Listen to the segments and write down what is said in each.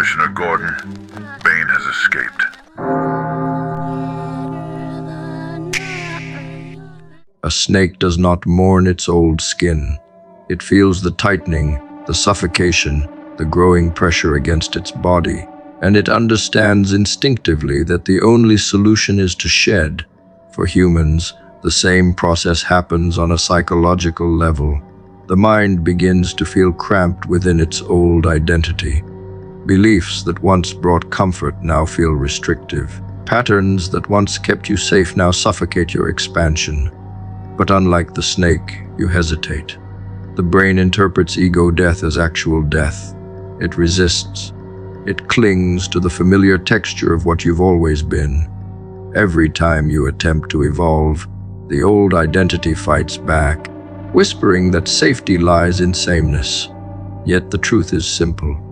Commissioner Gordon, Bane has escaped. A snake does not mourn its old skin. It feels the tightening, the suffocation, the growing pressure against its body, and it understands instinctively that the only solution is to shed. For humans, the same process happens on a psychological level. The mind begins to feel cramped within its old identity. Beliefs that once brought comfort now feel restrictive. Patterns that once kept you safe now suffocate your expansion. But unlike the snake, you hesitate. The brain interprets ego death as actual death. It resists. It clings to the familiar texture of what you've always been. Every time you attempt to evolve, the old identity fights back, whispering that safety lies in sameness. Yet the truth is simple.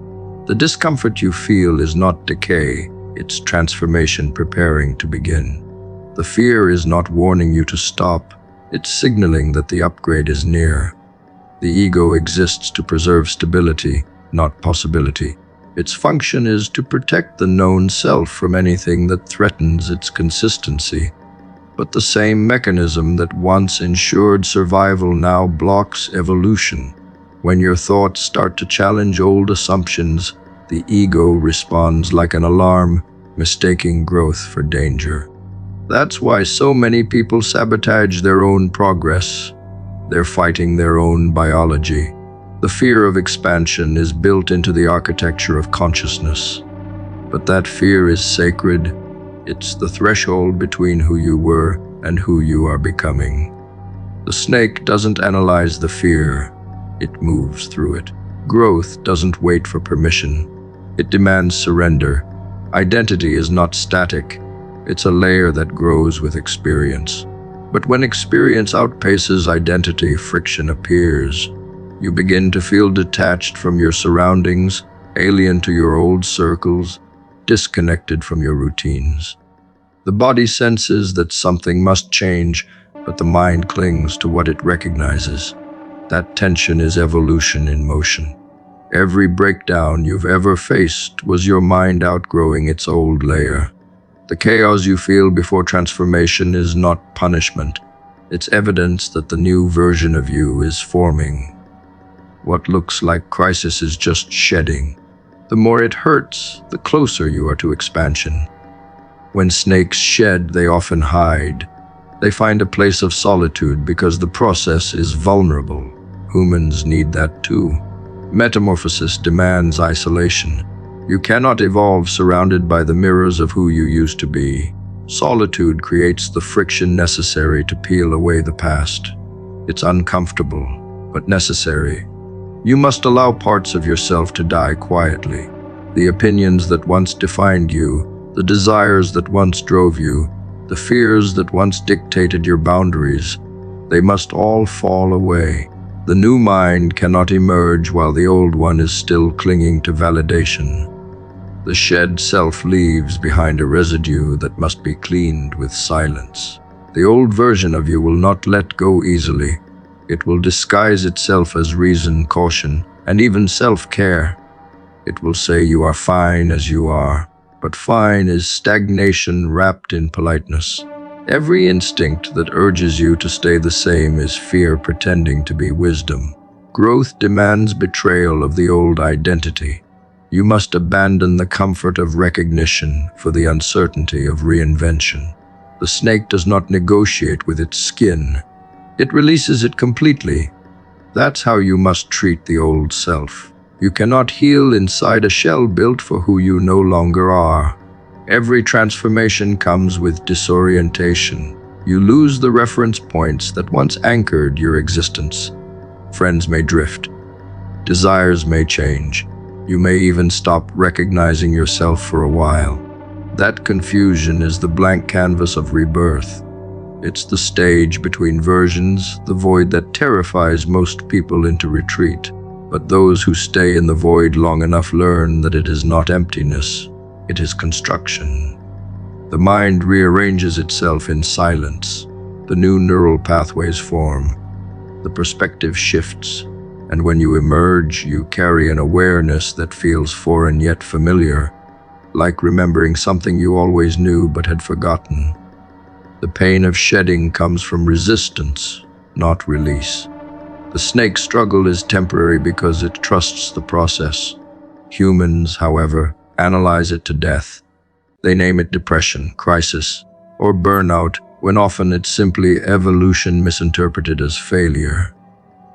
The discomfort you feel is not decay, it's transformation preparing to begin. The fear is not warning you to stop, it's signaling that the upgrade is near. The ego exists to preserve stability, not possibility. Its function is to protect the known self from anything that threatens its consistency. But the same mechanism that once ensured survival now blocks evolution. When your thoughts start to challenge old assumptions, the ego responds like an alarm, mistaking growth for danger. That's why so many people sabotage their own progress. They're fighting their own biology. The fear of expansion is built into the architecture of consciousness. But that fear is sacred. It's the threshold between who you were and who you are becoming. The snake doesn't analyze the fear. It moves through it. Growth doesn't wait for permission. It demands surrender. Identity is not static. It's a layer that grows with experience. But when experience outpaces identity, friction appears. You begin to feel detached from your surroundings, alien to your old circles, disconnected from your routines. The body senses that something must change, but the mind clings to what it recognizes. That tension is evolution in motion. Every breakdown you've ever faced was your mind outgrowing its old layer. The chaos you feel before transformation is not punishment. It's evidence that the new version of you is forming. What looks like crisis is just shedding. The more it hurts, the closer you are to expansion. When snakes shed, they often hide. They find a place of solitude because the process is vulnerable. Humans need that too. Metamorphosis demands isolation. You cannot evolve surrounded by the mirrors of who you used to be. Solitude creates the friction necessary to peel away the past. It's uncomfortable, but necessary. You must allow parts of yourself to die quietly. The opinions that once defined you, the desires that once drove you, the fears that once dictated your boundaries, they must all fall away. The new mind cannot emerge while the old one is still clinging to validation. The shed self leaves behind a residue that must be cleaned with silence. The old version of you will not let go easily. It will disguise itself as reason, caution, and even self-care. It will say you are fine as you are, but fine is stagnation wrapped in politeness. Every instinct that urges you to stay the same is fear pretending to be wisdom. Growth demands betrayal of the old identity. You must abandon the comfort of recognition for the uncertainty of reinvention. The snake does not negotiate with its skin. It releases it completely. That's how you must treat the old self. You cannot heal inside a shell built for who you no longer are. Every transformation comes with disorientation. You lose the reference points that once anchored your existence. Friends may drift. Desires may change. You may even stop recognizing yourself for a while. That confusion is the blank canvas of rebirth. It's the stage between versions, the void that terrifies most people into retreat. But those who stay in the void long enough learn that it is not emptiness, it is construction. The mind rearranges itself in silence. The new neural pathways form. The perspective shifts. And when you emerge, you carry an awareness that feels foreign yet familiar, like remembering something you always knew but had forgotten. The pain of shedding comes from resistance, not release. The snake's struggle is temporary because it trusts the process. Humans, however, analyze it to death. They name it depression, crisis, or burnout, when often it's simply evolution misinterpreted as failure.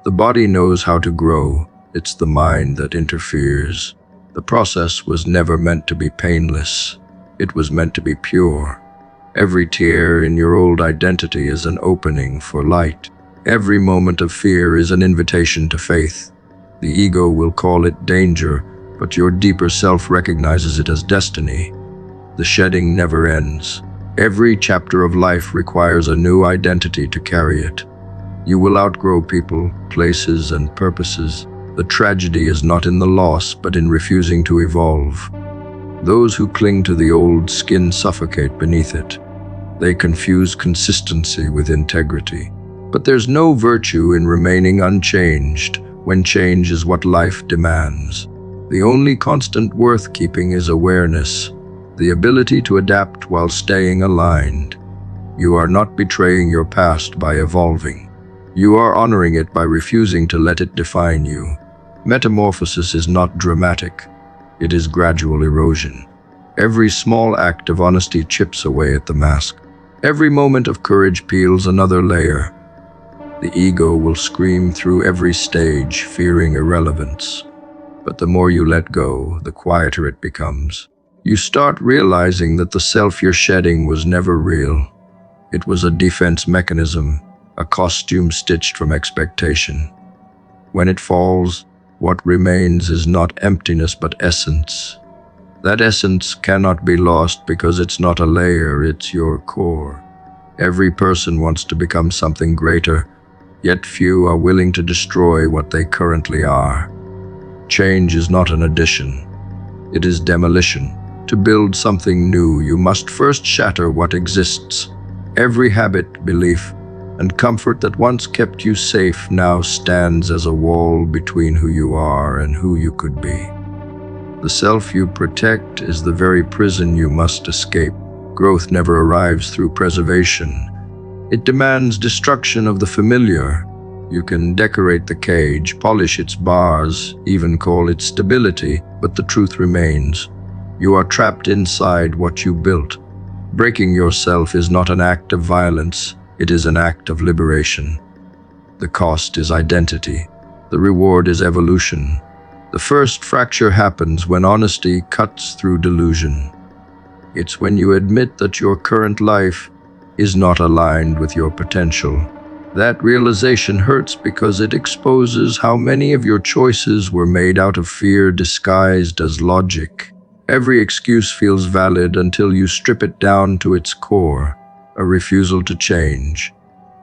The body knows how to grow, it's the mind that interferes. The process was never meant to be painless. It was meant to be pure. Every tear in your old identity is an opening for light. Every moment of fear is an invitation to faith. The ego will call it danger, but your deeper self recognizes it as destiny. The shedding never ends. Every chapter of life requires a new identity to carry it. You will outgrow people, places, and purposes. The tragedy is not in the loss, but in refusing to evolve. Those who cling to the old skin suffocate beneath it. They confuse consistency with integrity. But there's no virtue in remaining unchanged when change is what life demands. The only constant worth keeping is awareness, the ability to adapt while staying aligned. You are not betraying your past by evolving. You are honoring it by refusing to let it define you. Metamorphosis is not dramatic. It is gradual erosion. Every small act of honesty chips away at the mask. Every moment of courage peels another layer. The ego will scream through every stage, fearing irrelevance. But the more you let go, the quieter it becomes. You start realizing that the self you're shedding was never real. It was a defense mechanism, a costume stitched from expectation. When it falls, what remains is not emptiness but essence. That essence cannot be lost because it's not a layer, it's your core. Every person wants to become something greater, yet few are willing to destroy what they currently are. Change is not an addition, it is demolition. To build something new, you must first shatter what exists. Every habit, belief, and comfort that once kept you safe now stands as a wall between who you are and who you could be. The self you protect is the very prison you must escape. Growth never arrives through preservation. It demands destruction of the familiar. You can decorate the cage, polish its bars, even call it stability, but the truth remains. You are trapped inside what you built. Breaking yourself is not an act of violence. It is an act of liberation. The cost is identity. The reward is evolution. The first fracture happens when honesty cuts through delusion. It's when you admit that your current life is not aligned with your potential. That realization hurts because it exposes how many of your choices were made out of fear disguised as logic. Every excuse feels valid until you strip it down to its core. A refusal to change.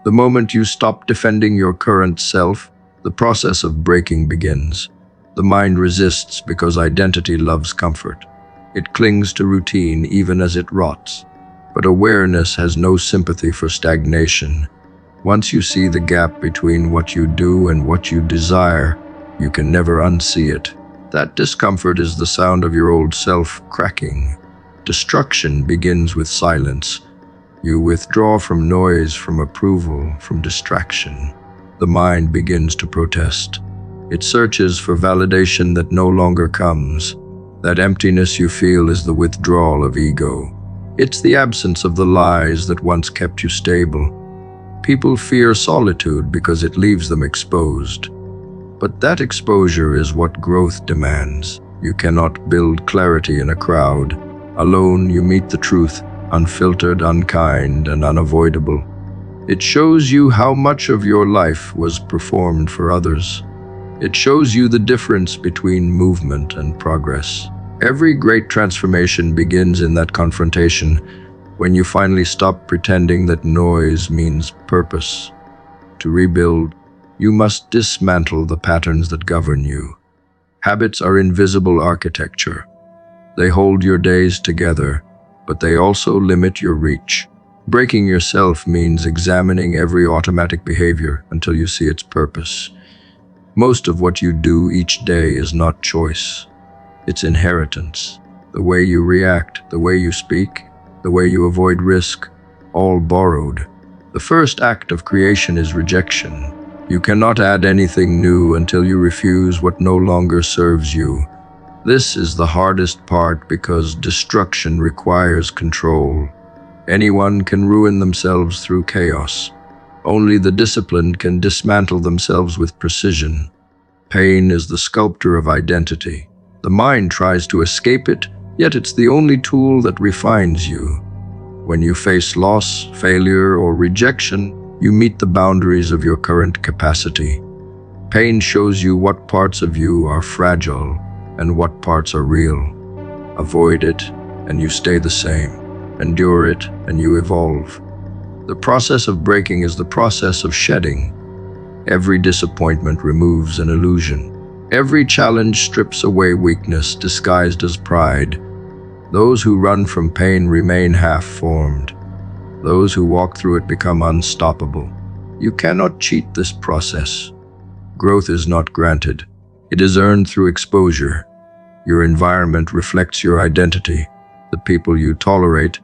The moment you stop defending your current self, the process of breaking begins. The mind resists because identity loves comfort. It clings to routine even as it rots. But awareness has no sympathy for stagnation. Once you see the gap between what you do and what you desire, you can never unsee it. That discomfort is the sound of your old self cracking. Destruction begins with silence. You withdraw from noise, from approval, from distraction. The mind begins to protest. It searches for validation that no longer comes. That emptiness you feel is the withdrawal of ego. It's the absence of the lies that once kept you stable. People fear solitude because it leaves them exposed. But that exposure is what growth demands. You cannot build clarity in a crowd. Alone, you meet the truth, unfiltered, unkind, and unavoidable. It shows you how much of your life was performed for others. It shows you the difference between movement and progress. Every great transformation begins in that confrontation, when you finally stop pretending that noise means purpose. To rebuild, you must dismantle the patterns that govern you. Habits are invisible architecture. They hold your days together, but they also limit your reach. Breaking yourself means examining every automatic behavior until you see its purpose. Most of what you do each day is not choice. It's inheritance. The way you react, the way you speak, the way you avoid risk, all borrowed. The first act of creation is rejection. You cannot add anything new until you refuse what no longer serves you. This is the hardest part because destruction requires control. Anyone can ruin themselves through chaos. Only the disciplined can dismantle themselves with precision. Pain is the sculptor of identity. The mind tries to escape it, yet it's the only tool that refines you. When you face loss, failure, or rejection, you meet the boundaries of your current capacity. Pain shows you what parts of you are fragile and what parts are real. Avoid it, and you stay the same. Endure it, and you evolve. The process of breaking is the process of shedding. Every disappointment removes an illusion. Every challenge strips away weakness disguised as pride. Those who run from pain remain half-formed. Those who walk through it become unstoppable. You cannot cheat this process. Growth is not granted. It is earned through exposure. Your environment reflects your identity. The people you tolerate,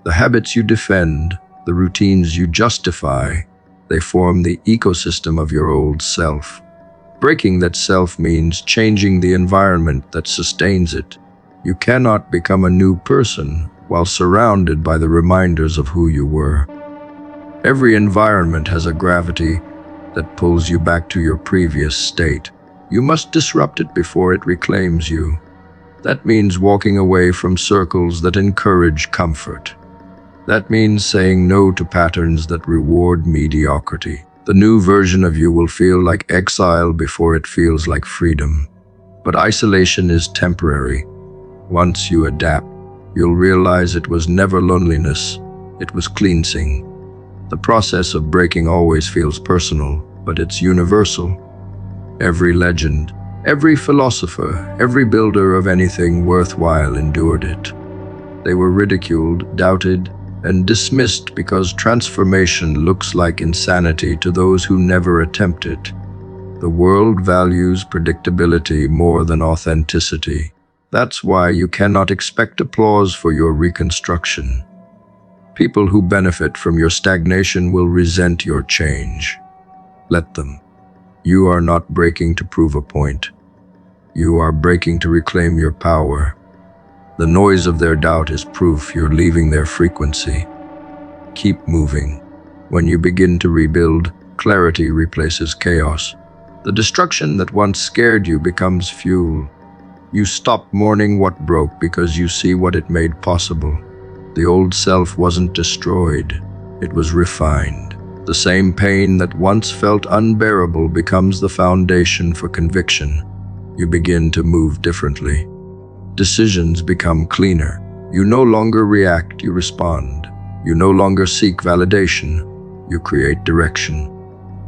the habits you defend, the routines you justify, they form the ecosystem of your old self. Breaking that self means changing the environment that sustains it. You cannot become a new person while surrounded by the reminders of who you were. Every environment has a gravity that pulls you back to your previous state. You must disrupt it before it reclaims you. That means walking away from circles that encourage comfort. That means saying no to patterns that reward mediocrity. The new version of you will feel like exile before it feels like freedom. But isolation is temporary. Once you adapt, you'll realize it was never loneliness, it was cleansing. The process of breaking always feels personal, but it's universal. Every legend, every philosopher, every builder of anything worthwhile endured it. They were ridiculed, doubted, and dismissed because transformation looks like insanity to those who never attempt it. The world values predictability more than authenticity. That's why you cannot expect applause for your reconstruction. People who benefit from your stagnation will resent your change. Let them. You are not breaking to prove a point. You are breaking to reclaim your power. The noise of their doubt is proof you're leaving their frequency. Keep moving. When you begin to rebuild, clarity replaces chaos. The destruction that once scared you becomes fuel. You stop mourning what broke because you see what it made possible. The old self wasn't destroyed, it was refined. The same pain that once felt unbearable becomes the foundation for conviction. You begin to move differently. Decisions become cleaner. You no longer react, you respond. You no longer seek validation, you create direction.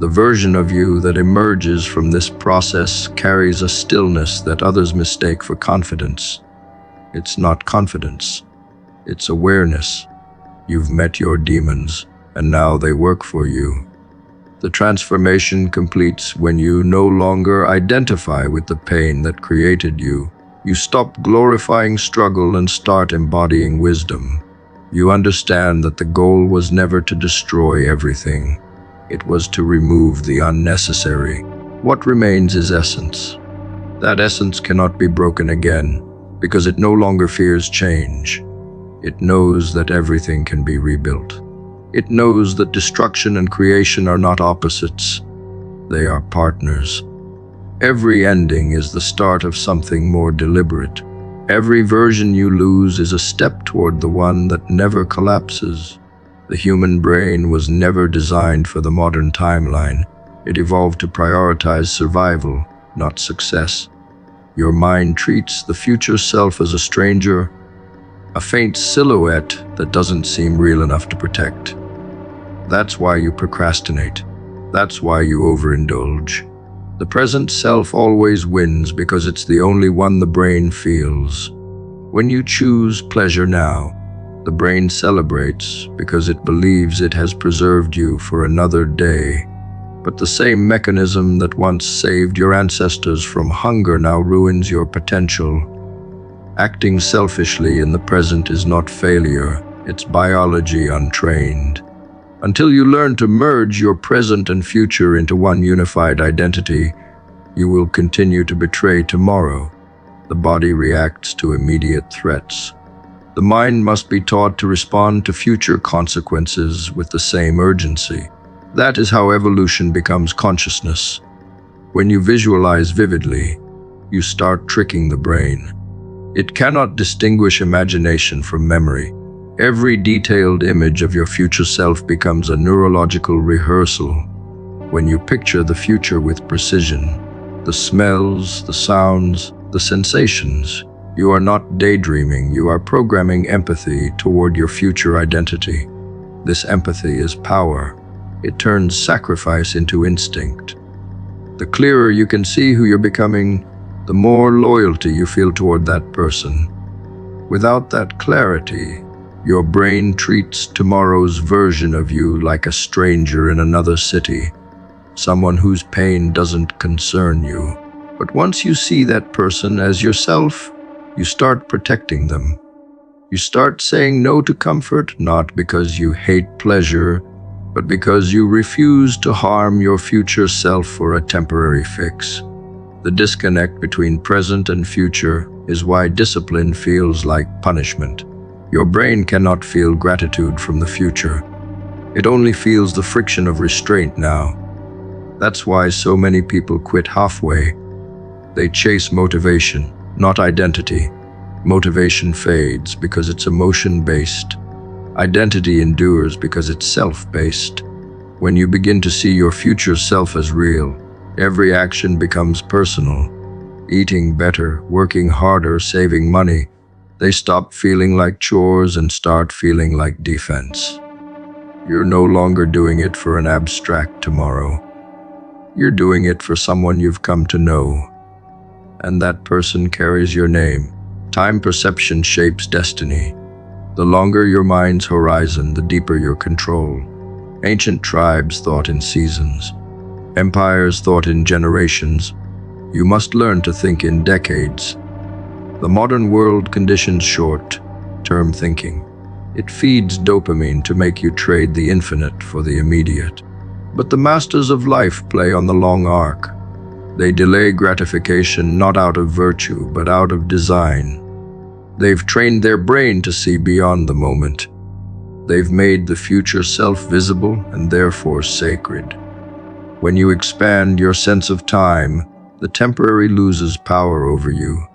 The version of you that emerges from this process carries a stillness that others mistake for confidence. It's not confidence, it's awareness. You've met your demons, and now they work for you. The transformation completes when you no longer identify with the pain that created you. You stop glorifying struggle and start embodying wisdom. You understand that the goal was never to destroy everything. It was to remove the unnecessary. What remains is essence. That essence cannot be broken again because it no longer fears change. It knows that everything can be rebuilt. It knows that destruction and creation are not opposites. They are partners. Every ending is the start of something more deliberate. Every version you lose is a step toward the one that never collapses. The human brain was never designed for the modern timeline. It evolved to prioritize survival, not success. Your mind treats the future self as a stranger, a faint silhouette that doesn't seem real enough to protect. That's why you procrastinate. That's why you overindulge. The present self always wins because it's the only one the brain feels. When you choose pleasure now, the brain celebrates because it believes it has preserved you for another day. But the same mechanism that once saved your ancestors from hunger now ruins your potential. Acting selfishly in the present is not failure, it's biology untrained. Until you learn to merge your present and future into one unified identity, you will continue to betray tomorrow. The body reacts to immediate threats. The mind must be taught to respond to future consequences with the same urgency. That is how evolution becomes consciousness. When you visualize vividly, you start tricking the brain. It cannot distinguish imagination from memory. Every detailed image of your future self becomes a neurological rehearsal. When you picture the future with precision, the smells, the sounds, the sensations, you are not daydreaming, you are programming empathy toward your future identity. This empathy is power. It turns sacrifice into instinct. The clearer you can see who you're becoming, the more loyalty you feel toward that person. Without that clarity, your brain treats tomorrow's version of you like a stranger in another city, someone whose pain doesn't concern you. But once you see that person as yourself, you start protecting them. You start saying no to comfort, not because you hate pleasure, but because you refuse to harm your future self for a temporary fix. The disconnect between present and future is why discipline feels like punishment. Your brain cannot feel gratitude from the future. It only feels the friction of restraint now. That's why so many people quit halfway. They chase motivation, not identity. Motivation fades because it's emotion-based. Identity endures because it's self-based. When you begin to see your future self as real, every action becomes personal. Eating better, working harder, saving money. They stop feeling like chores and start feeling like defense. You're no longer doing it for an abstract tomorrow. You're doing it for someone you've come to know. And that person carries your name. Time perception shapes destiny. The longer your mind's horizon, the deeper your control. Ancient tribes thought in seasons. Empires thought in generations. You must learn to think in decades. The modern world conditions short-term thinking. It feeds dopamine to make you trade the infinite for the immediate. But the masters of life play on the long arc. They delay gratification not out of virtue, but out of design. They've trained their brain to see beyond the moment. They've made the future self visible and therefore sacred. When you expand your sense of time, the temporary loses power over you.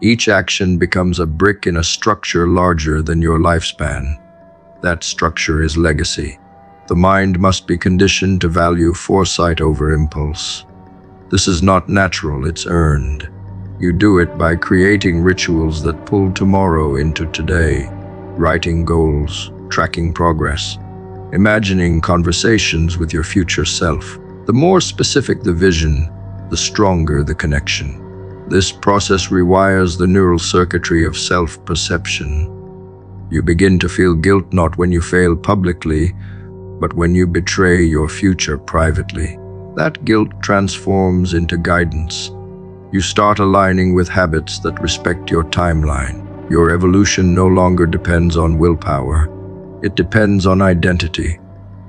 Each action becomes a brick in a structure larger than your lifespan. That structure is legacy. The mind must be conditioned to value foresight over impulse. This is not natural, it's earned. You do it by creating rituals that pull tomorrow into today, writing goals, tracking progress, imagining conversations with your future self. The more specific the vision, the stronger the connection. This process rewires the neural circuitry of self-perception. You begin to feel guilt not when you fail publicly, but when you betray your future privately. That guilt transforms into guidance. You start aligning with habits that respect your timeline. Your evolution no longer depends on willpower. It depends on identity.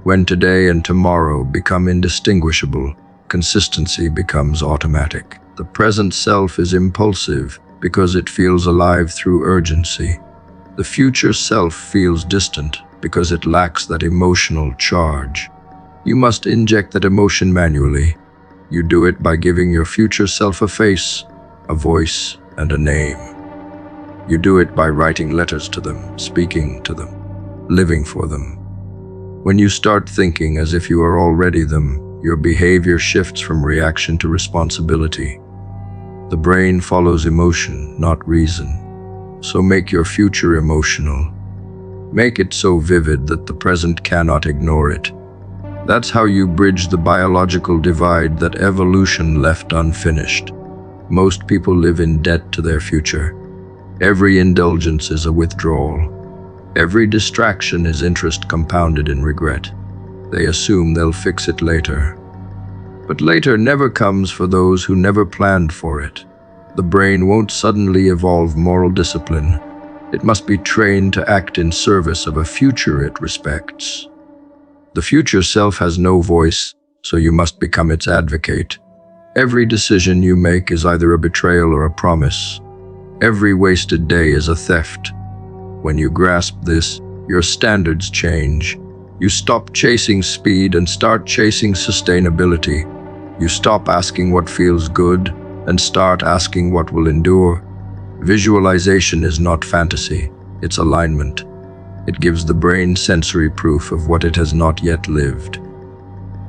When today and tomorrow become indistinguishable, consistency becomes automatic. The present self is impulsive because it feels alive through urgency. The future self feels distant because it lacks that emotional charge. You must inject that emotion manually. You do it by giving your future self a face, a voice, and a name. You do it by writing letters to them, speaking to them, living for them. When you start thinking as if you are already them, your behavior shifts from reaction to responsibility. The brain follows emotion, not reason. So make your future emotional. Make it so vivid that the present cannot ignore it. That's how you bridge the biological divide that evolution left unfinished. Most people live in debt to their future. Every indulgence is a withdrawal. Every distraction is interest compounded in regret. They assume they'll fix it later. But later never comes for those who never planned for it. The brain won't suddenly evolve moral discipline. It must be trained to act in service of a future it respects. The future self has no voice, so you must become its advocate. Every decision you make is either a betrayal or a promise. Every wasted day is a theft. When you grasp this, your standards change. You stop chasing speed and start chasing sustainability. You stop asking what feels good and start asking what will endure. Visualization is not fantasy, it's alignment. It gives the brain sensory proof of what it has not yet lived.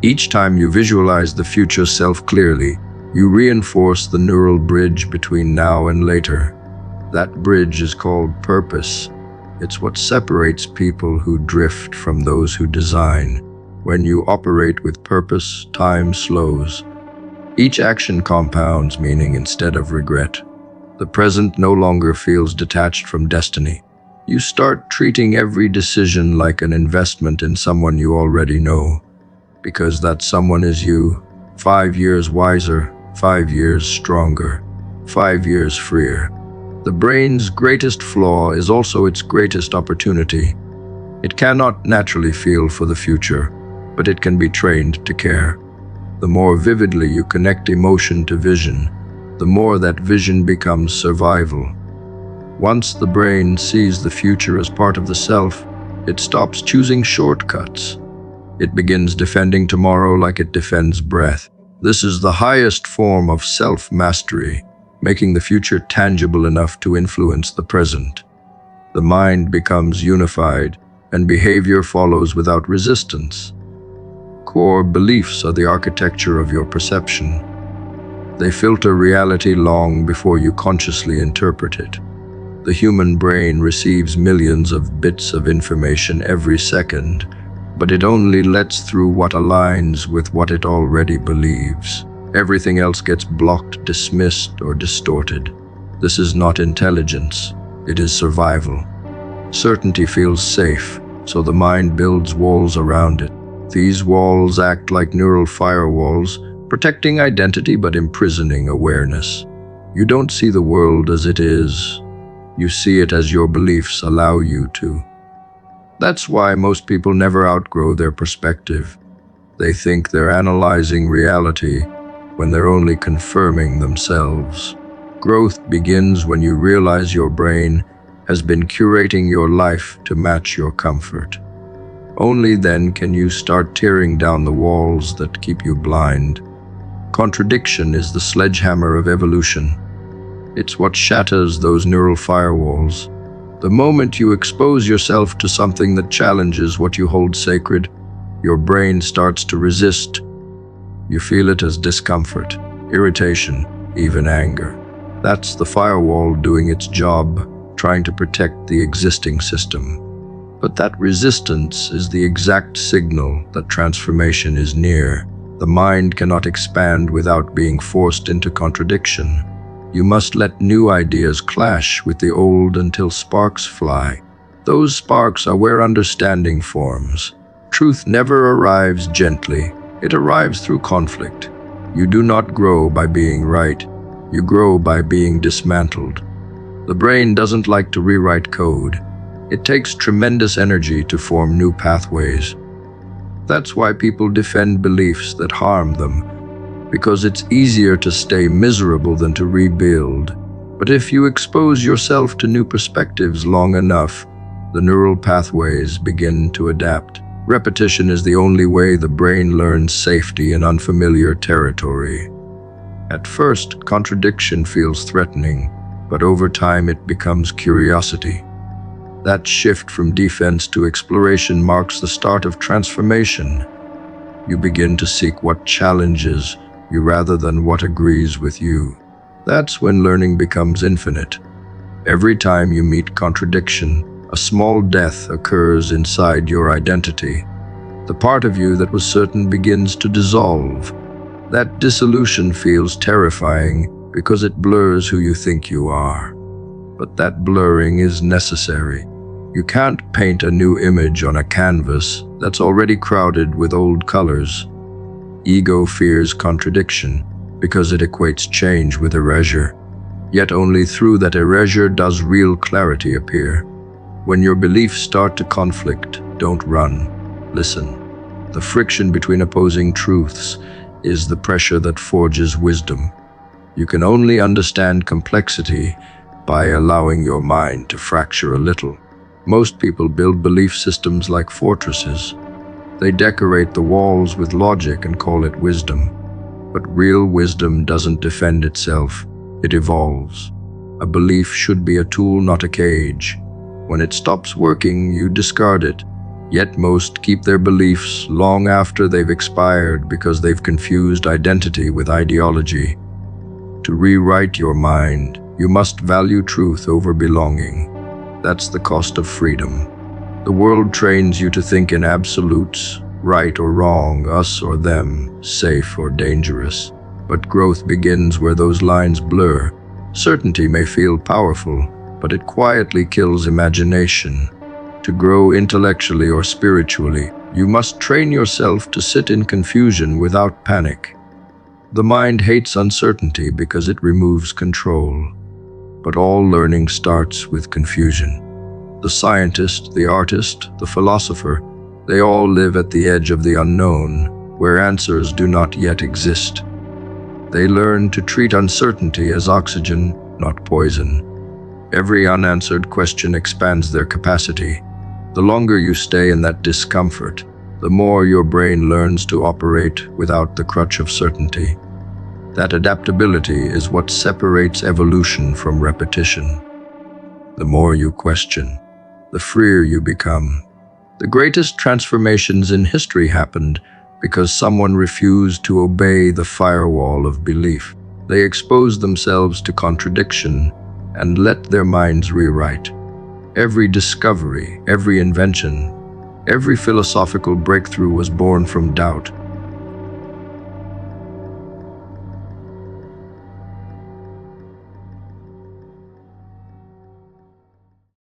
Each time you visualize the future self clearly, you reinforce the neural bridge between now and later. That bridge is called purpose. It's what separates people who drift from those who design. When you operate with purpose, time slows. Each action compounds meaning instead of regret. The present no longer feels detached from destiny. You start treating every decision like an investment in someone you already know. Because that someone is you. 5 years wiser, 5 years stronger, 5 years freer. The brain's greatest flaw is also its greatest opportunity. It cannot naturally feel for the future, but it can be trained to care. The more vividly you connect emotion to vision, the more that vision becomes survival. Once the brain sees the future as part of the self, it stops choosing shortcuts. It begins defending tomorrow like it defends breath. This is the highest form of self-mastery, making the future tangible enough to influence the present. The mind becomes unified, and behavior follows without resistance. Core beliefs are the architecture of your perception. They filter reality long before you consciously interpret it. The human brain receives millions of bits of information every second, but it only lets through what aligns with what it already believes. Everything else gets blocked, dismissed, or distorted. This is not intelligence, it is survival. Certainty feels safe, so the mind builds walls around it. These walls act like neural firewalls, protecting identity but imprisoning awareness. You don't see the world as it is. You see it as your beliefs allow you to. That's why most people never outgrow their perspective. They think they're analyzing reality when they're only confirming themselves. Growth begins when you realize your brain has been curating your life to match your comfort. Only then can you start tearing down the walls that keep you blind. Contradiction is the sledgehammer of evolution. It's what shatters those neural firewalls. The moment you expose yourself to something that challenges what you hold sacred, your brain starts to resist. You feel it as discomfort, irritation, even anger. That's the firewall doing its job, trying to protect the existing system. But that resistance is the exact signal that transformation is near. The mind cannot expand without being forced into contradiction. You must let new ideas clash with the old until sparks fly. Those sparks are where understanding forms. Truth never arrives gently. It arrives through conflict. You do not grow by being right. You grow by being dismantled. The brain doesn't like to rewrite code. It takes tremendous energy to form new pathways. That's why people defend beliefs that harm them, because it's easier to stay miserable than to rebuild. But if you expose yourself to new perspectives long enough, the neural pathways begin to adapt. Repetition is the only way the brain learns safety in unfamiliar territory. At first, contradiction feels threatening, but over time it becomes curiosity. That shift from defense to exploration marks the start of transformation. You begin to seek what challenges you rather than what agrees with you. That's when learning becomes infinite. Every time you meet contradiction, a small death occurs inside your identity. The part of you that was certain begins to dissolve. That dissolution feels terrifying because it blurs who you think you are. But that blurring is necessary. You can't paint a new image on a canvas that's already crowded with old colors. Ego fears contradiction because it equates change with erasure. Yet only through that erasure does real clarity appear. When your beliefs start to conflict, don't run. Listen. The friction between opposing truths is the pressure that forges wisdom. You can only understand complexity by allowing your mind to fracture a little. Most people build belief systems like fortresses. They decorate the walls with logic and call it wisdom. But real wisdom doesn't defend itself, it evolves. A belief should be a tool, not a cage. When it stops working, you discard it. Yet most keep their beliefs long after they've expired because they've confused identity with ideology. To rewrite your mind, you must value truth over belonging. That's the cost of freedom. The world trains you to think in absolutes, right or wrong, us or them, safe or dangerous. But growth begins where those lines blur. Certainty may feel powerful, but it quietly kills imagination. To grow intellectually or spiritually, you must train yourself to sit in confusion without panic. The mind hates uncertainty because it removes control. But all learning starts with confusion. The scientist, the artist, the philosopher, they all live at the edge of the unknown, where answers do not yet exist. They learn to treat uncertainty as oxygen, not poison. Every unanswered question expands their capacity. The longer you stay in that discomfort, the more your brain learns to operate without the crutch of certainty. That adaptability is what separates evolution from repetition. The more you question, the freer you become. The greatest transformations in history happened because someone refused to obey the firewall of belief. They exposed themselves to contradiction and let their minds rewrite. Every discovery, every invention, every philosophical breakthrough was born from doubt.